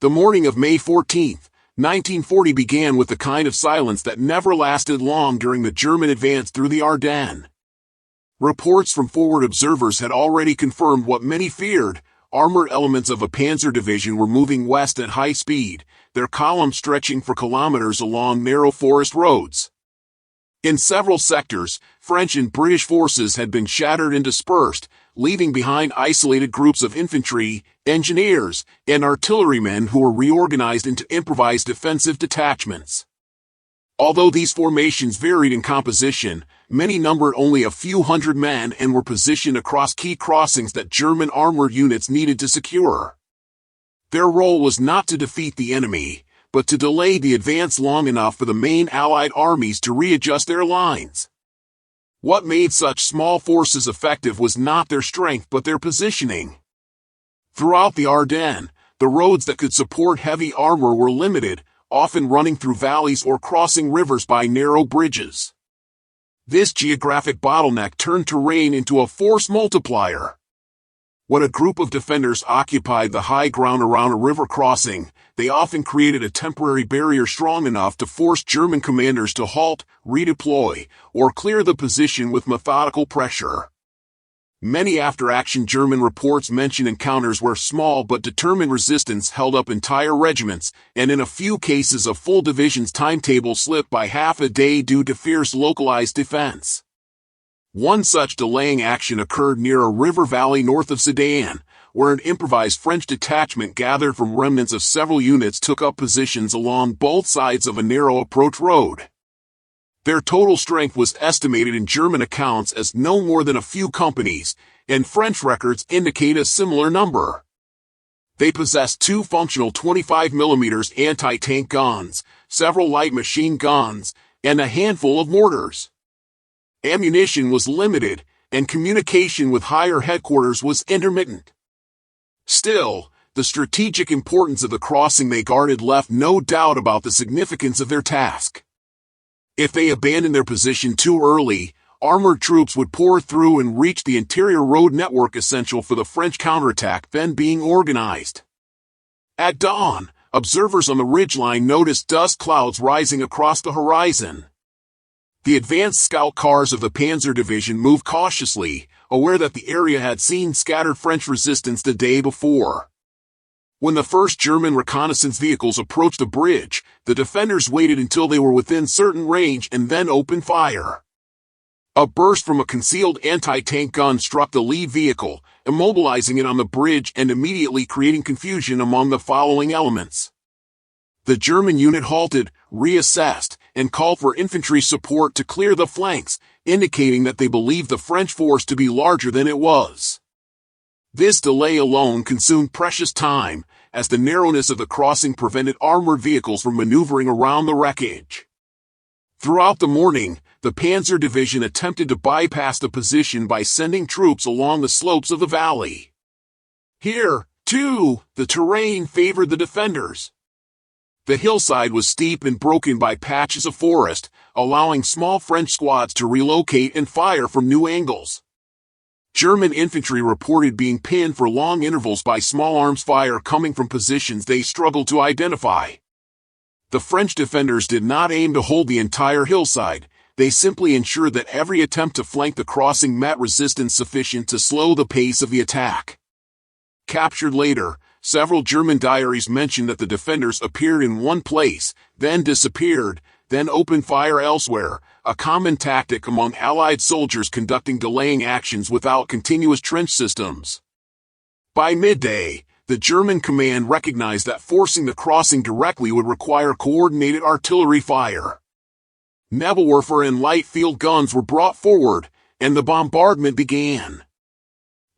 The morning of May 14, 1940 began with the kind of silence that never lasted long during the German advance through the Ardennes. Reports from forward observers had already confirmed what many feared. Armored elements of a panzer division were moving west at high speed, their columns stretching for kilometers along narrow forest roads. In several sectors, French and British forces had been shattered and dispersed, leaving behind isolated groups of infantry, engineers, and artillerymen who were reorganized into improvised defensive detachments. Although these formations varied in composition, many numbered only a few hundred men and were positioned across key crossings that German armored units needed to secure. Their role was not to defeat the enemy, but to delay the advance long enough for the main Allied armies to readjust their lines. What made such small forces effective was not their strength but their positioning. Throughout the Ardennes, the roads that could support heavy armor were limited, often running through valleys or crossing rivers by narrow bridges. This geographic bottleneck turned terrain into a force multiplier. When a group of defenders occupied the high ground around a river crossing, they often created a temporary barrier strong enough to force German commanders to halt, redeploy, or clear the position with methodical pressure. Many after-action German reports mention encounters where small but determined resistance held up entire regiments, and in a few cases a full division's timetable slipped by half a day due to fierce localized defense. One such delaying action occurred near a river valley north of Sedan, where an improvised French detachment gathered from remnants of several units took up positions along both sides of a narrow approach road. Their total strength was estimated in German accounts as no more than a few companies, and French records indicate a similar number. They possessed two functional 25mm anti-tank guns, several light machine guns, and a handful of mortars. Ammunition was limited, and communication with higher headquarters was intermittent. Still, the strategic importance of the crossing they guarded left no doubt about the significance of their task. If they abandoned their position too early, armored troops would pour through and reach the interior road network essential for the French counterattack then being organized. At dawn, observers on the ridgeline noticed dust clouds rising across the horizon. The advanced scout cars of the Panzer Division moved cautiously, aware that the area had seen scattered French resistance the day before. When the first German reconnaissance vehicles approached the bridge, the defenders waited until they were within certain range and then opened fire. A burst from a concealed anti-tank gun struck the lead vehicle, immobilizing it on the bridge and immediately creating confusion among the following elements. The German unit halted, reassessed, and called for infantry support to clear the flanks, indicating that they believed the French force to be larger than it was. This delay alone consumed precious time, as the narrowness of the crossing prevented armored vehicles from maneuvering around the wreckage. Throughout the morning, the Panzer Division attempted to bypass the position by sending troops along the slopes of the valley. Here, too, the terrain favored the defenders. The hillside was steep and broken by patches of forest, allowing small French squads to relocate and fire from new angles. German infantry reported being pinned for long intervals by small arms fire coming from positions they struggled to identify. The French defenders did not aim to hold the entire hillside, they simply ensured that every attempt to flank the crossing met resistance sufficient to slow the pace of the attack. Captured later, several German diaries mentioned that the defenders appeared in one place, then disappeared, then opened fire elsewhere, a common tactic among Allied soldiers conducting delaying actions without continuous trench systems. By midday, the German command recognized that forcing the crossing directly would require coordinated artillery fire. Nebelwerfer and light field guns were brought forward, and the bombardment began.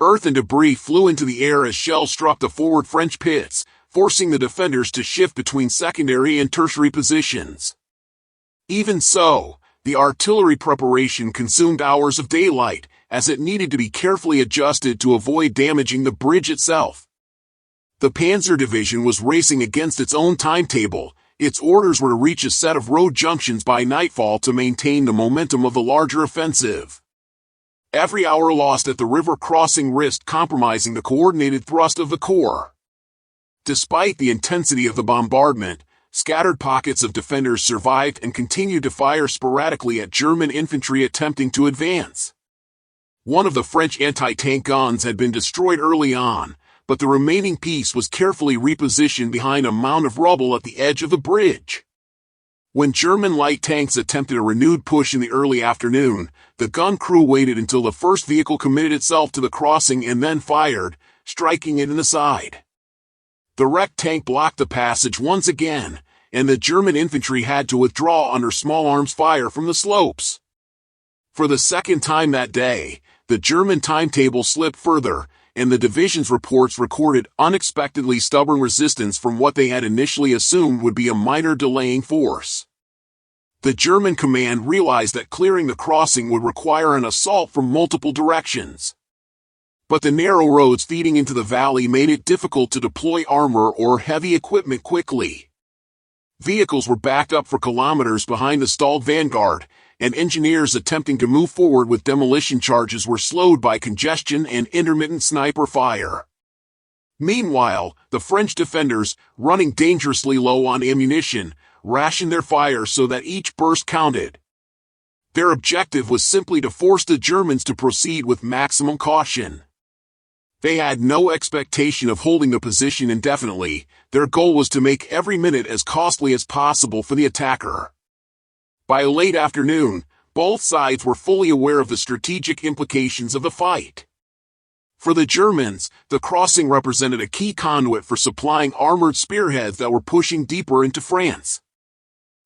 Earth and debris flew into the air as shells struck the forward French pits, forcing the defenders to shift between secondary and tertiary positions. Even so, the artillery preparation consumed hours of daylight, as it needed to be carefully adjusted to avoid damaging the bridge itself. The Panzer Division was racing against its own timetable. Its orders were to reach a set of road junctions by nightfall to maintain the momentum of the larger offensive. Every hour lost at the river crossing risked compromising the coordinated thrust of the corps. Despite the intensity of the bombardment, scattered pockets of defenders survived and continued to fire sporadically at German infantry attempting to advance. One of the French anti-tank guns had been destroyed early on, but the remaining piece was carefully repositioned behind a mound of rubble at the edge of the bridge. When German light tanks attempted a renewed push in the early afternoon, the gun crew waited until the first vehicle committed itself to the crossing and then fired, striking it in the side. The wrecked tank blocked the passage once again, and the German infantry had to withdraw under small arms fire from the slopes. For the second time that day, the German timetable slipped further, and the division's reports recorded unexpectedly stubborn resistance from what they had initially assumed would be a minor delaying force. The German command realized that clearing the crossing would require an assault from multiple directions. But the narrow roads feeding into the valley made it difficult to deploy armor or heavy equipment quickly. Vehicles were backed up for kilometers behind the stalled vanguard, and engineers attempting to move forward with demolition charges were slowed by congestion and intermittent sniper fire. Meanwhile, the French defenders, running dangerously low on ammunition, rationed their fire so that each burst counted. Their objective was simply to force the Germans to proceed with maximum caution. They had no expectation of holding the position indefinitely. Their goal was to make every minute as costly as possible for the attacker. By late afternoon, both sides were fully aware of the strategic implications of the fight. For the Germans, the crossing represented a key conduit for supplying armored spearheads that were pushing deeper into France.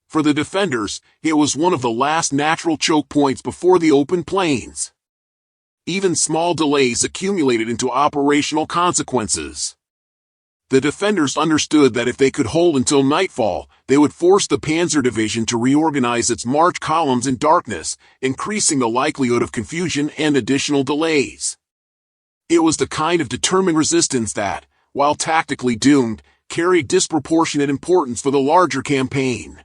For the defenders, it was one of the last natural choke points before the open plains. Even small delays accumulated into operational consequences. The defenders understood that if they could hold until nightfall, they would force the Panzer Division to reorganize its march columns in darkness, increasing the likelihood of confusion and additional delays. It was the kind of determined resistance that, while tactically doomed, carried disproportionate importance for the larger campaign.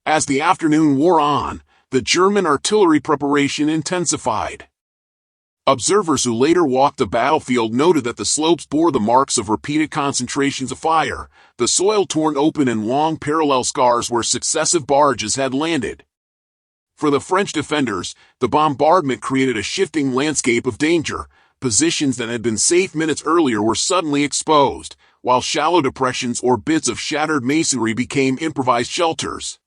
As the afternoon wore on, the German artillery preparation intensified. Observers who later walked the battlefield noted that the slopes bore the marks of repeated concentrations of fire, the soil torn open and long parallel scars where successive barrages had landed. For the French defenders, the bombardment created a shifting landscape of danger. Positions that had been safe minutes earlier were suddenly exposed, while shallow depressions or bits of shattered masonry became improvised shelters.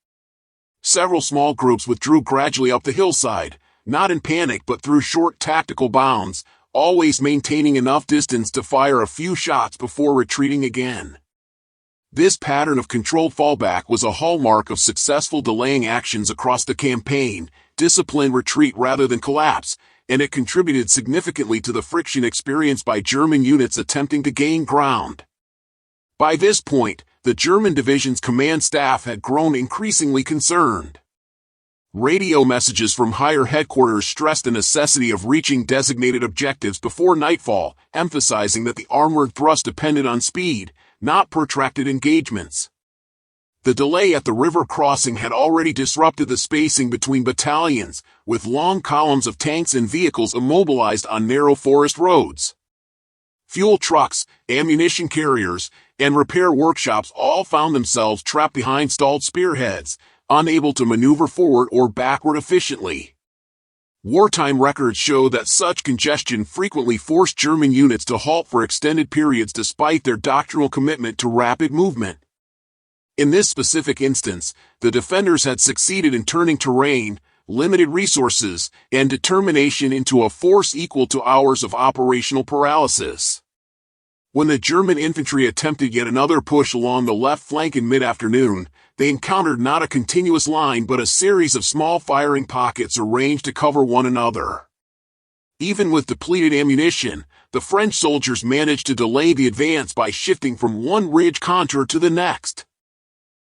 Several small groups withdrew gradually up the hillside, not in panic but through short tactical bounds, always maintaining enough distance to fire a few shots before retreating again. This pattern of controlled fallback was a hallmark of successful delaying actions across the campaign, disciplined retreat rather than collapse, and it contributed significantly to the friction experienced by German units attempting to gain ground. By this point, the German division's command staff had grown increasingly concerned. Radio messages from higher headquarters stressed the necessity of reaching designated objectives before nightfall, emphasizing that the armored thrust depended on speed, not protracted engagements. The delay at the river crossing had already disrupted the spacing between battalions, with long columns of tanks and vehicles immobilized on narrow forest roads. Fuel trucks, ammunition carriers, and repair workshops all found themselves trapped behind stalled spearheads, unable to maneuver forward or backward efficiently. Wartime records show that such congestion frequently forced German units to halt for extended periods despite their doctrinal commitment to rapid movement. In this specific instance, the defenders had succeeded in turning terrain, limited resources, and determination into a force equal to hours of operational paralysis. When the German infantry attempted yet another push along the left flank in mid-afternoon, they encountered not a continuous line but a series of small firing pockets arranged to cover one another. Even with depleted ammunition, the French soldiers managed to delay the advance by shifting from one ridge contour to the next.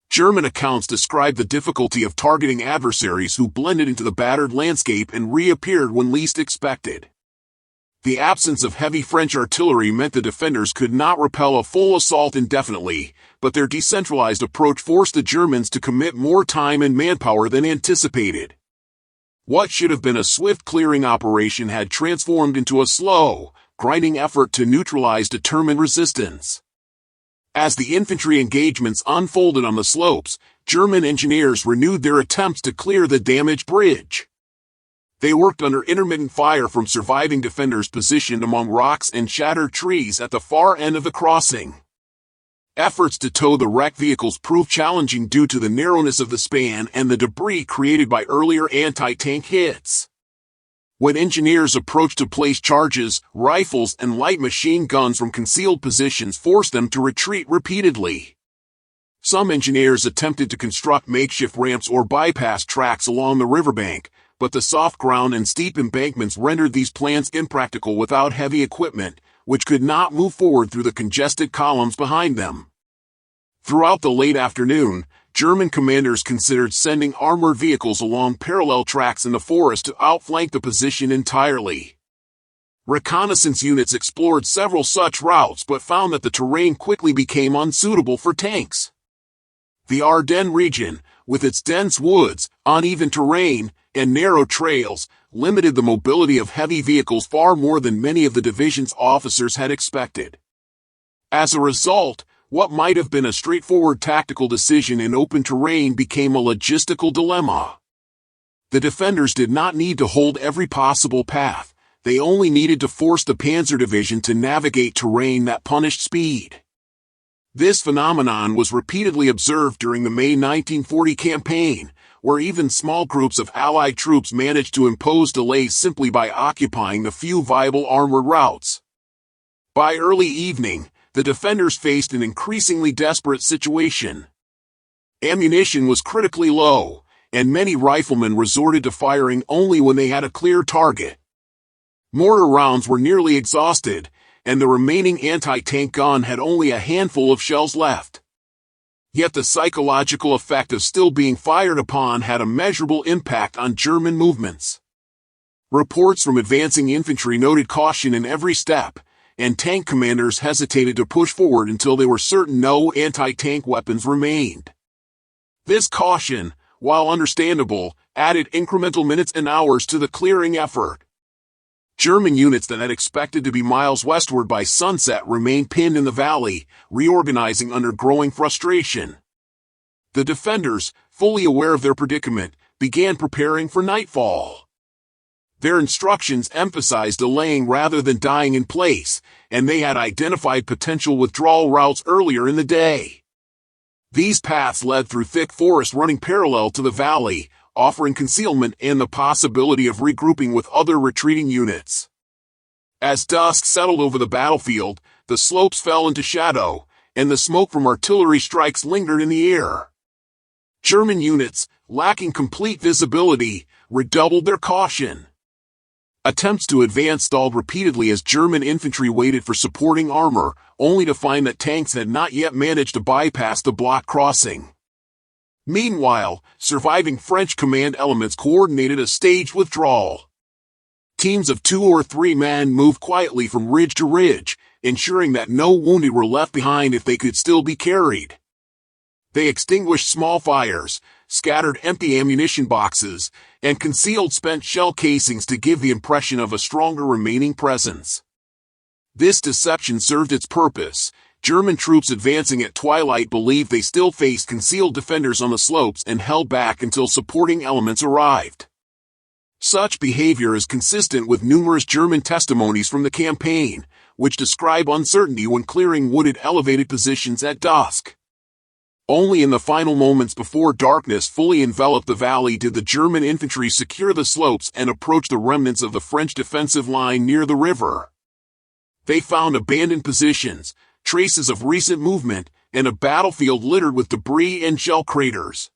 German accounts describe the difficulty of targeting adversaries who blended into the battered landscape and reappeared when least expected. The absence of heavy French artillery meant the defenders could not repel a full assault indefinitely, but their decentralized approach forced the Germans to commit more time and manpower than anticipated. What should have been a swift clearing operation had transformed into a slow, grinding effort to neutralize determined resistance. As the infantry engagements unfolded on the slopes, German engineers renewed their attempts to clear the damaged bridge. They worked under intermittent fire from surviving defenders positioned among rocks and shattered trees at the far end of the crossing. Efforts to tow the wrecked vehicles proved challenging due to the narrowness of the span and the debris created by earlier anti-tank hits. When engineers approached to place charges, rifles and light machine guns from concealed positions forced them to retreat repeatedly. Some engineers attempted to construct makeshift ramps or bypass tracks along the riverbank, but the soft ground and steep embankments rendered these plans impractical without heavy equipment, which could not move forward through the congested columns behind them. Throughout the late afternoon, German commanders considered sending armored vehicles along parallel tracks in the forest to outflank the position entirely. Reconnaissance units explored several such routes but found that the terrain quickly became unsuitable for tanks. The Ardennes region, with its dense woods, uneven terrain, and narrow trails, limited the mobility of heavy vehicles far more than many of the division's officers had expected. As a result, what might have been a straightforward tactical decision in open terrain became a logistical dilemma. The defenders did not need to hold every possible path, they only needed to force the Panzer Division to navigate terrain that punished speed. This phenomenon was repeatedly observed during the May 1940 campaign, where even small groups of Allied troops managed to impose delays simply by occupying the few viable armored routes. By early evening, the defenders faced an increasingly desperate situation. Ammunition was critically low, and many riflemen resorted to firing only when they had a clear target. Mortar rounds were nearly exhausted, and the remaining anti-tank gun had only a handful of shells left. Yet the psychological effect of still being fired upon had a measurable impact on German movements. Reports from advancing infantry noted caution in every step, and tank commanders hesitated to push forward until they were certain no anti-tank weapons remained. This caution, while understandable, added incremental minutes and hours to the clearing effort. German units that had expected to be miles westward by sunset remained pinned in the valley, reorganizing under growing frustration. The defenders, fully aware of their predicament, began preparing for nightfall. Their instructions emphasized delaying rather than dying in place, and they had identified potential withdrawal routes earlier in the day. These paths led through thick forest running parallel to the valley, offering concealment and the possibility of regrouping with other retreating units. As dusk settled over the battlefield, the slopes fell into shadow, and the smoke from artillery strikes lingered in the air. German units, lacking complete visibility, redoubled their caution. Attempts to advance stalled repeatedly as German infantry waited for supporting armor, only to find that tanks had not yet managed to bypass the block crossing. Meanwhile, surviving French command elements coordinated a staged withdrawal. Teams of 2 or 3 men moved quietly from ridge to ridge, ensuring that no wounded were left behind if they could still be carried. They extinguished small fires, scattered empty ammunition boxes, and concealed spent shell casings to give the impression of a stronger remaining presence. This deception served its purpose. German troops advancing at twilight believed they still faced concealed defenders on the slopes and held back until supporting elements arrived. Such behavior is consistent with numerous German testimonies from the campaign, which describe uncertainty when clearing wooded elevated positions at dusk. Only in the final moments before darkness fully enveloped the valley did the German infantry secure the slopes and approach the remnants of the French defensive line near the river. They found abandoned positions, traces of recent movement, and a battlefield littered with debris and shell craters.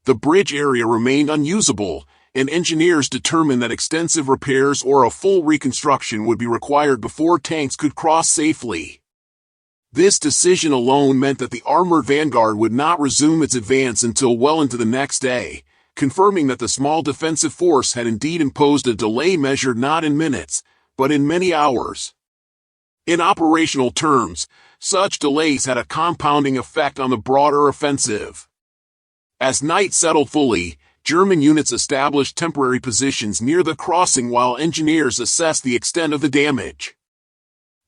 The bridge area remained unusable, and engineers determined that extensive repairs or a full reconstruction would be required before tanks could cross safely. This decision alone meant that the armored vanguard would not resume its advance until well into the next day, confirming that the small defensive force had indeed imposed a delay measured not in minutes, but in many hours. In operational terms, such delays had a compounding effect on the broader offensive. As night settled fully, German units established temporary positions near the crossing while engineers assessed the extent of the damage.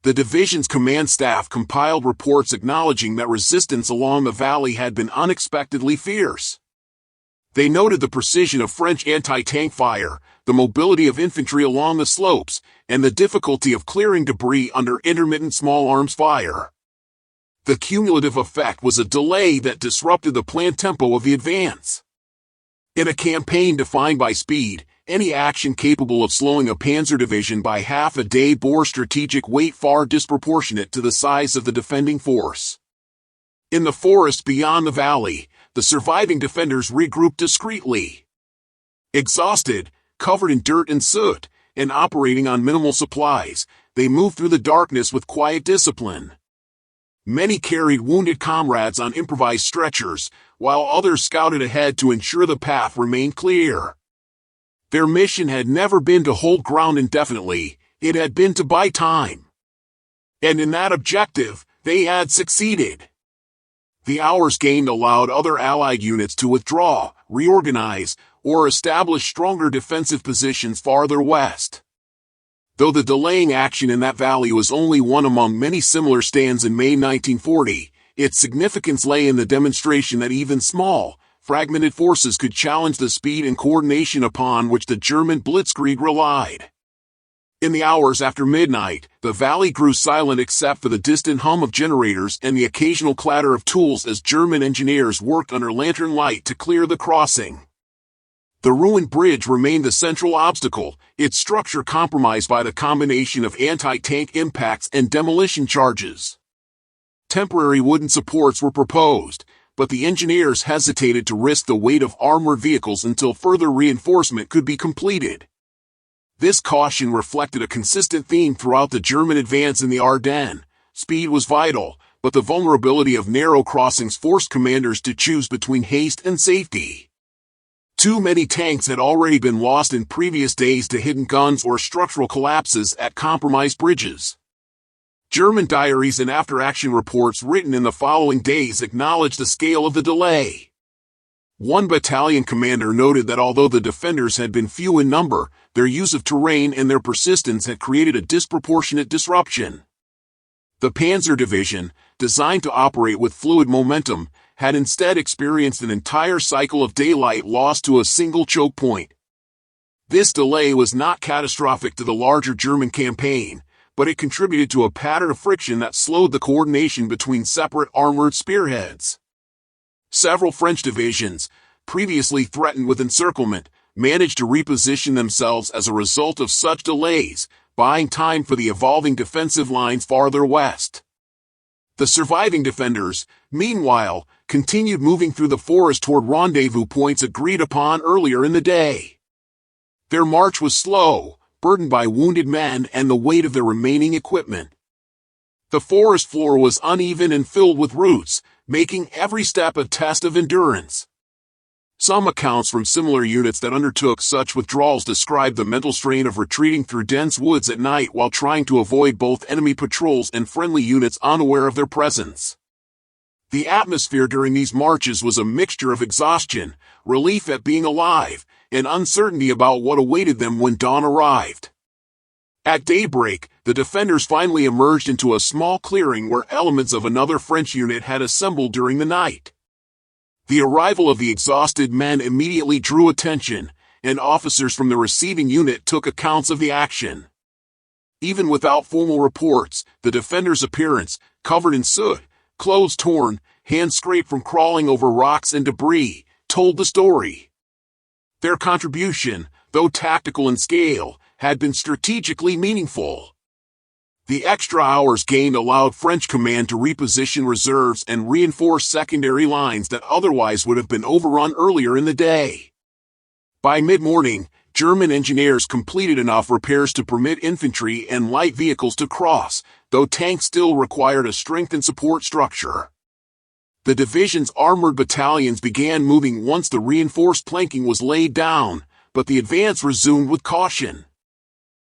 The division's command staff compiled reports acknowledging that resistance along the valley had been unexpectedly fierce. They noted the precision of French anti-tank fire, the mobility of infantry along the slopes, and the difficulty of clearing debris under intermittent small arms fire. The cumulative effect was a delay that disrupted the planned tempo of the advance. In a campaign defined by speed, any action capable of slowing a panzer division by half a day bore strategic weight far disproportionate to the size of the defending force. In the forest beyond the valley, the surviving defenders regrouped discreetly. Exhausted, covered in dirt and soot, and operating on minimal supplies, they moved through the darkness with quiet discipline. Many carried wounded comrades on improvised stretchers, while others scouted ahead to ensure the path remained clear. Their mission had never been to hold ground indefinitely, it had been to buy time. And in that objective, they had succeeded. The hours gained allowed other Allied units to withdraw, reorganize, or establish stronger defensive positions farther west. Though the delaying action in that valley was only one among many similar stands in May 1940, its significance lay in the demonstration that even small, fragmented forces could challenge the speed and coordination upon which the German blitzkrieg relied. In the hours after midnight, the valley grew silent except for the distant hum of generators and the occasional clatter of tools as German engineers worked under lantern light to clear the crossing. The ruined bridge remained the central obstacle, its structure compromised by the combination of anti-tank impacts and demolition charges. Temporary wooden supports were proposed, but the engineers hesitated to risk the weight of armored vehicles until further reinforcement could be completed. This caution reflected a consistent theme throughout the German advance in the Ardennes. Speed was vital, but the vulnerability of narrow crossings forced commanders to choose between haste and safety. Too many tanks had already been lost in previous days to hidden guns or structural collapses at compromised bridges. German diaries and after-action reports written in the following days acknowledged the scale of the delay. One battalion commander noted that although the defenders had been few in number, their use of terrain and their persistence had created a disproportionate disruption. The Panzer Division, designed to operate with fluid momentum, had instead experienced an entire cycle of daylight lost to a single choke point. This delay was not catastrophic to the larger German campaign, but it contributed to a pattern of friction that slowed the coordination between separate armored spearheads. Several French divisions, previously threatened with encirclement, managed to reposition themselves as a result of such delays, buying time for the evolving defensive lines farther west. The surviving defenders, meanwhile, continued moving through the forest toward rendezvous points agreed upon earlier in the day. Their march was slow, burdened by wounded men and the weight of their remaining equipment. The forest floor was uneven and filled with roots, making every step a test of endurance. Some accounts from similar units that undertook such withdrawals describe the mental strain of retreating through dense woods at night while trying to avoid both enemy patrols and friendly units unaware of their presence. The atmosphere during these marches was a mixture of exhaustion, relief at being alive, and uncertainty about what awaited them when dawn arrived. At daybreak, the defenders finally emerged into a small clearing where elements of another French unit had assembled during the night. The arrival of the exhausted men immediately drew attention, and officers from the receiving unit took accounts of the action. Even without formal reports, the defenders' appearance, covered in soot, clothes torn, hands scraped from crawling over rocks and debris, told the story. Their contribution, though tactical in scale, had been strategically meaningful. The extra hours gained allowed French command to reposition reserves and reinforce secondary lines that otherwise would have been overrun earlier in the day. By mid-morning, German engineers completed enough repairs to permit infantry and light vehicles to cross, though tanks still required a strengthened support structure. The division's armored battalions began moving once the reinforced planking was laid down, but the advance resumed with caution.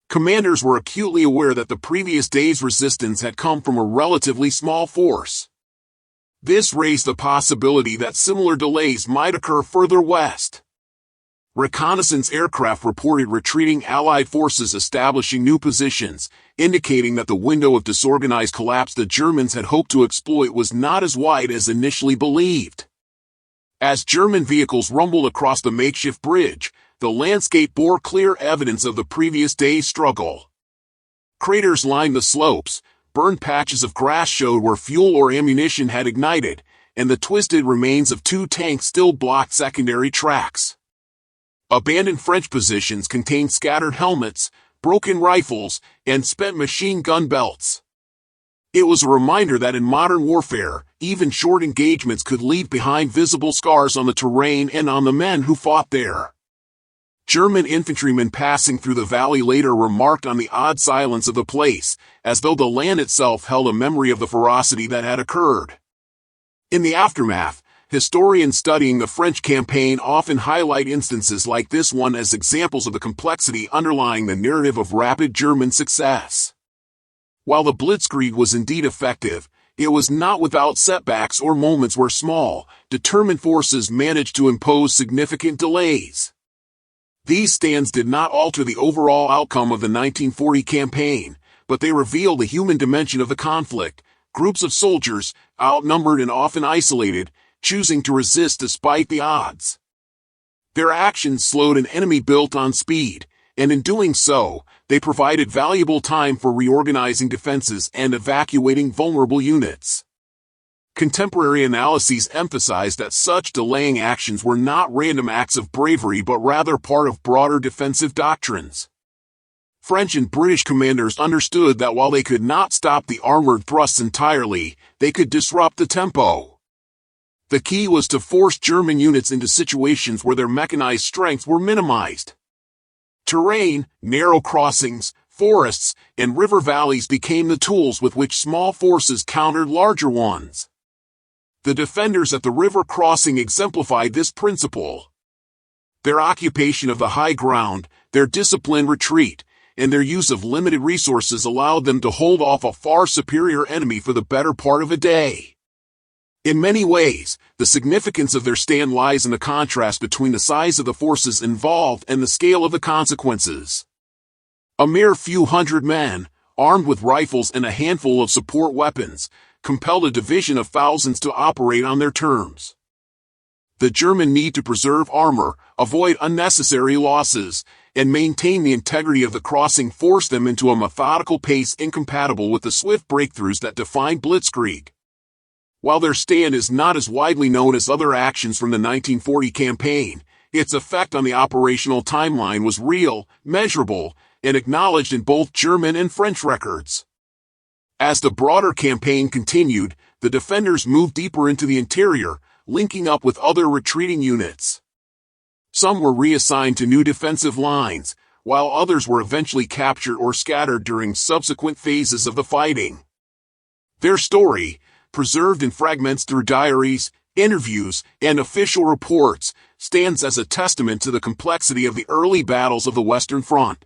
Commanders were acutely aware that the previous day's resistance had come from a relatively small force. This raised the possibility that similar delays might occur further west. Reconnaissance aircraft reported retreating Allied forces establishing new positions, indicating that the window of disorganized collapse the Germans had hoped to exploit was not as wide as initially believed. As German vehicles rumbled across the makeshift bridge, the landscape bore clear evidence of the previous day's struggle. Craters lined the slopes, burned patches of grass showed where fuel or ammunition had ignited, and the twisted remains of two tanks still blocked secondary tracks. Abandoned French positions contained scattered helmets, broken rifles, and spent machine gun belts. It was a reminder that in modern warfare, even short engagements could leave behind visible scars on the terrain and on the men who fought there. German infantrymen passing through the valley later remarked on the odd silence of the place, as though the land itself held a memory of the ferocity that had occurred. In the aftermath, historians studying the French campaign often highlight instances like this one as examples of the complexity underlying the narrative of rapid German success. While the Blitzkrieg was indeed effective, it was not without setbacks or moments where small, determined forces managed to impose significant delays. These stands did not alter the overall outcome of the 1940 campaign, but they reveal the human dimension of the conflict, groups of soldiers, outnumbered and often isolated, choosing to resist despite the odds. Their actions slowed an enemy built on speed, and in doing so, they provided valuable time for reorganizing defenses and evacuating vulnerable units. Contemporary analyses emphasize that such delaying actions were not random acts of bravery but rather part of broader defensive doctrines. French and British commanders understood that while they could not stop the armored thrusts entirely, they could disrupt the tempo. The key was to force German units into situations where their mechanized strengths were minimized. Terrain, narrow crossings, forests, and river valleys became the tools with which small forces countered larger ones. The defenders at the river crossing exemplified this principle. Their occupation of the high ground, their disciplined retreat, and their use of limited resources allowed them to hold off a far superior enemy for the better part of a day. In many ways, the significance of their stand lies in the contrast between the size of the forces involved and the scale of the consequences. A mere few hundred men, armed with rifles and a handful of support weapons, compelled a division of thousands to operate on their terms. The German need to preserve armor, avoid unnecessary losses, and maintain the integrity of the crossing forced them into a methodical pace incompatible with the swift breakthroughs that defined Blitzkrieg. While their stand is not as widely known as other actions from the 1940 campaign, its effect on the operational timeline was real, measurable, and acknowledged in both German and French records. As the broader campaign continued, the defenders moved deeper into the interior, linking up with other retreating units. Some were reassigned to new defensive lines, while others were eventually captured or scattered during subsequent phases of the fighting. Their story, preserved in fragments through diaries, interviews, and official reports, stands as a testament to the complexity of the early battles of the Western Front.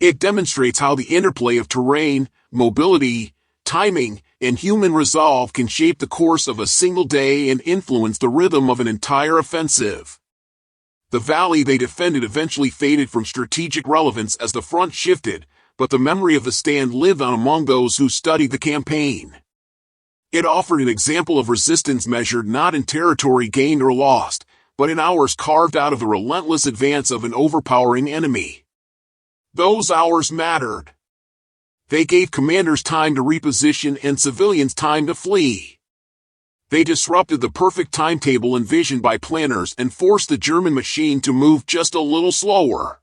It demonstrates how the interplay of terrain, mobility, timing, and human resolve can shape the course of a single day and influence the rhythm of an entire offensive. The valley they defended eventually faded from strategic relevance as the front shifted, but the memory of the stand lived on among those who studied the campaign. It offered an example of resistance measured not in territory gained or lost, but in hours carved out of the relentless advance of an overpowering enemy. Those hours mattered. They gave commanders time to reposition and civilians time to flee. They disrupted the perfect timetable envisioned by planners and forced the German machine to move just a little slower.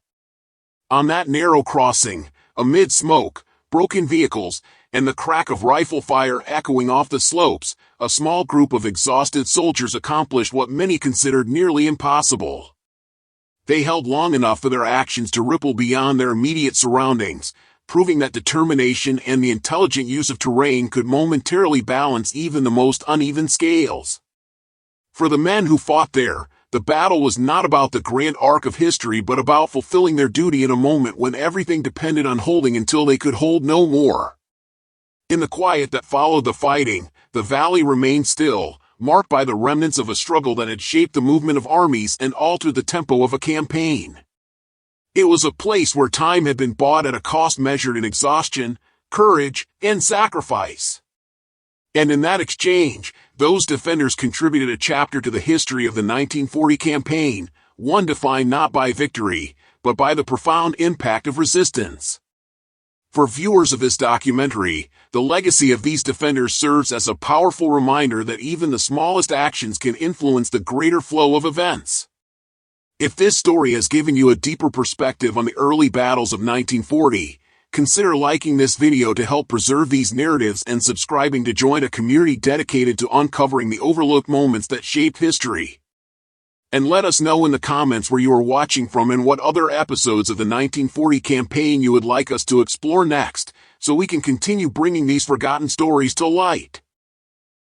On that narrow crossing, amid smoke, broken vehicles, and the crack of rifle fire echoing off the slopes, a small group of exhausted soldiers accomplished what many considered nearly impossible. They held long enough for their actions to ripple beyond their immediate surroundings, proving that determination and the intelligent use of terrain could momentarily balance even the most uneven scales. For the men who fought there, the battle was not about the grand arc of history but about fulfilling their duty in a moment when everything depended on holding until they could hold no more. In the quiet that followed the fighting, the valley remained still, marked by the remnants of a struggle that had shaped the movement of armies and altered the tempo of a campaign. It was a place where time had been bought at a cost measured in exhaustion, courage, and sacrifice. And in that exchange, those defenders contributed a chapter to the history of the 1940 campaign, one defined not by victory, but by the profound impact of resistance. For viewers of this documentary, the legacy of these defenders serves as a powerful reminder that even the smallest actions can influence the greater flow of events. If this story has given you a deeper perspective on the early battles of 1940, consider liking this video to help preserve these narratives and subscribing to join a community dedicated to uncovering the overlooked moments that shaped history. And let us know in the comments where you are watching from and what other episodes of the 1940 campaign you would like us to explore next, so we can continue bringing these forgotten stories to light.